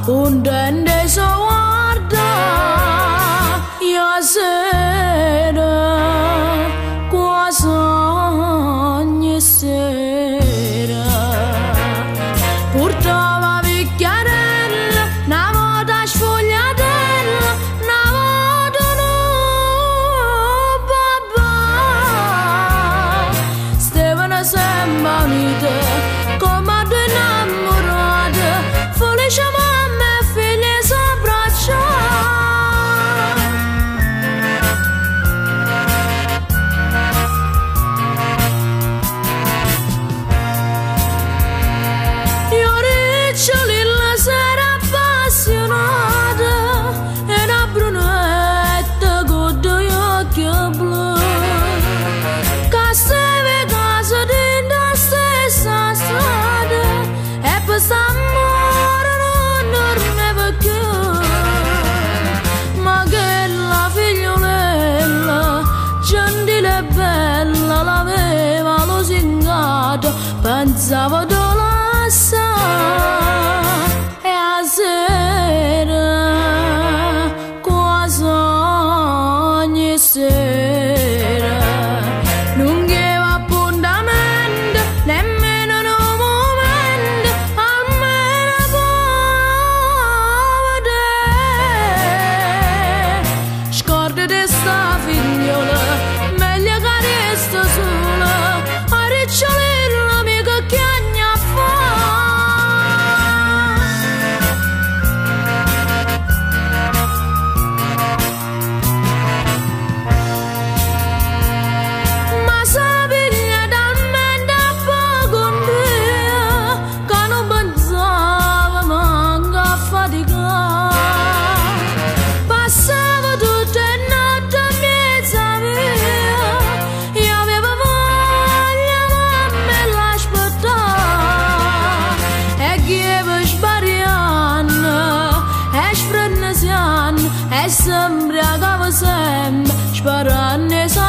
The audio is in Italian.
undende so guarda io sera quasi ogni sera portava bicchiarella una volta sfogliatella una volta no papà Stefano sembra unita come due innamorate felice mamma e figlie s'abbracciano io riccioli la sera appassionata e una brunetta con due occhi blu che stava casa dentro la stessa strada e per st'amore non dormiva più ma che la figliolella gentile e bella l'aveva lusingato pensavo la sa e a sera quasi ogni sera non chiede appuntamento nemmeno in un momento almeno può vedere scordati sta figliola meglio che resta sola a ricciolirla mica che agna fa ma sa figlia talmente a poco un dia che non pensava manca a faticare passava tutte le notti a mezza via io avevo voglia mamma e l'aspettare e chiedevo sbariando e sfrennesiando e si imbriagava sempre sparando e si